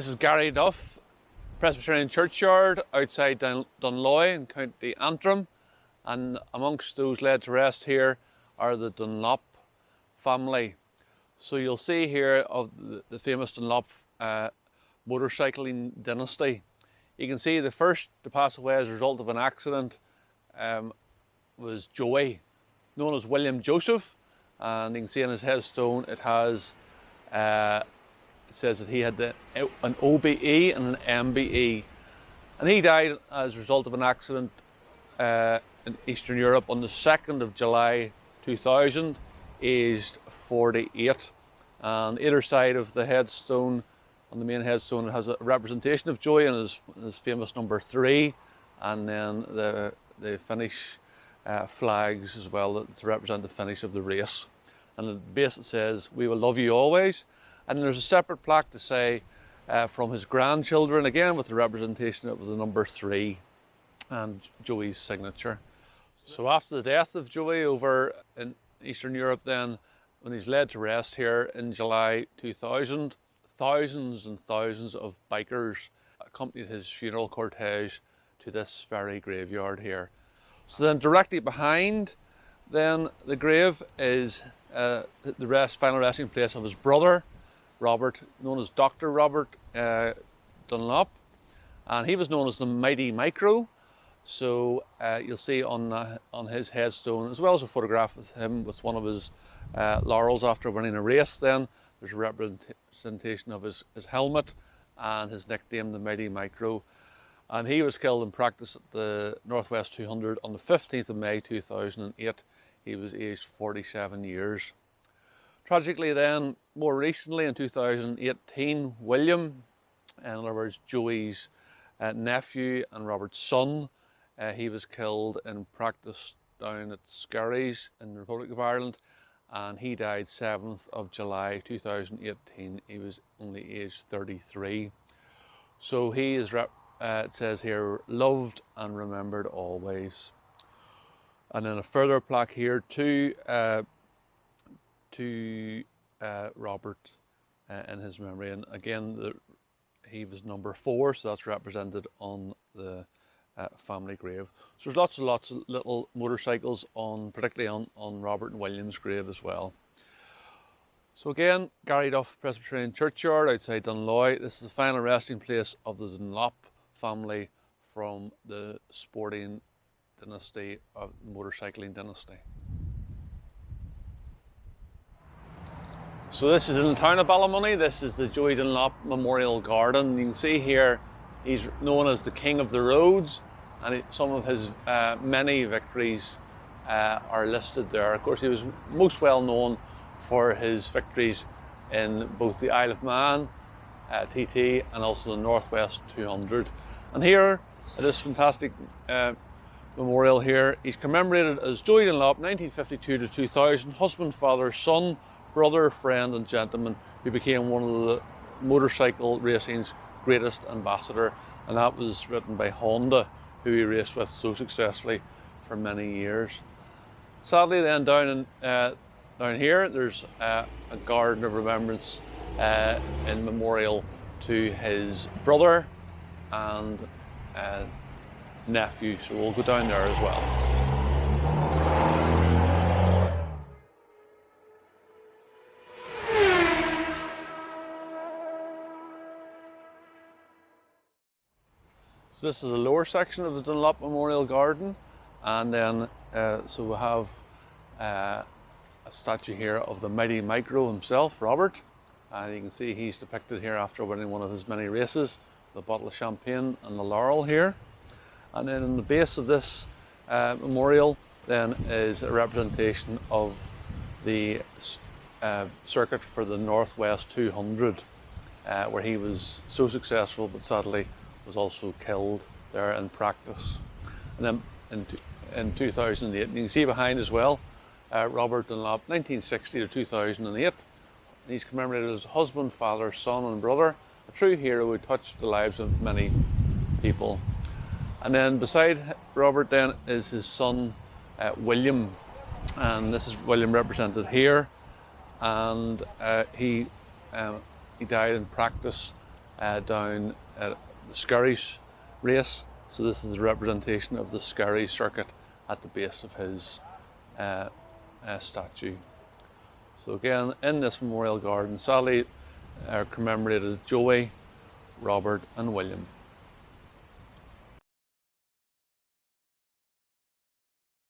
This is Gary Duff Presbyterian Churchyard outside Dunlops in County Antrim, and amongst those laid to rest here are the Dunlop family. So you'll see here of the famous Dunlop motorcycling dynasty. You can see the first to pass away as a result of an accident was Joey, known as William Joseph, and you can see on his headstone it has it says that he had an OBE and an MBE, and he died as a result of an accident in Eastern Europe on the 2nd of July 2000, aged 48. And either side of the headstone, on the main headstone, it has a representation of Joey and his famous number 3, and then the finish flags as well to represent the finish of the race. And at the base it says, "We will love you always." And there's a separate plaque to say from his grandchildren, again with the representation of the number 3 and Joey's signature. So after the death of Joey over in Eastern Europe, then when he's laid to rest here in July 2000, thousands and thousands of bikers accompanied his funeral cortege to this very graveyard here. So then directly behind then the grave is the final resting place of his brother, Robert, known as Dr. Robert Dunlop, and he was known as the Mighty Micro. So you'll see on his headstone, as well as a photograph of him with one of his laurels after winning a race. Then there's a representation of his helmet and his nickname, the Mighty Micro. And he was killed in practice at the Northwest 200 on the 15th of May 2008. He was aged 47 years. Tragically then, more recently in 2018, William, in other words Joey's nephew and Robert's son, he was killed in practice down at Skerries in the Republic of Ireland, and he died 7th of July 2018. He was only aged 33. So he is, it says here, loved and remembered always. And then a further plaque here to Robert in his memory, and again he was number 4, so that's represented on the family grave. So there's lots of little motorcycles particularly on Robert and William's grave as well. So again, Gary Duff Presbyterian Churchyard outside Dunlops. This is the final resting place of the Dunlop family from the sporting dynasty of motorcycling dynasty. So this is in the town of Ballymoney. This is the Joey Dunlop Memorial Garden. You can see here he's known as the King of the Roads, and some of his many victories are listed there. Of course, he was most well known for his victories in both the Isle of Man, TT, and also the Northwest 200. And here at this fantastic memorial here, he's commemorated as Joey Dunlop, 1952 to 2000, husband, father, son, brother, friend and gentleman, who became one of the motorcycle racing's greatest ambassador, and that was written by Honda, who he raced with so successfully for many years. Sadly then down here there's a garden of remembrance in memorial to his brother and nephew, so we'll go down there as well. So this is the lower section of the Dunlop Memorial Garden, and then so we have a statue here of the Mighty Micro himself, Robert, and you can see he's depicted here after winning one of his many races, the bottle of champagne and the laurel here. And then in the base of this memorial then is a representation of the circuit for the Northwest 200, where he was so successful but sadly was also killed there in practice. And then in 2008, and you can see behind as well, Robert Dunlop, 1960 to 2008. And he's commemorated as husband, father, son and brother, a true hero who touched the lives of many people. And then beside Robert then is his son William, and this is William represented here, and he died in practice down at the Skerries race. So this is the representation of the Skerries circuit at the base of his statue. So again, in this memorial garden, sadly commemorated Joey, Robert and William.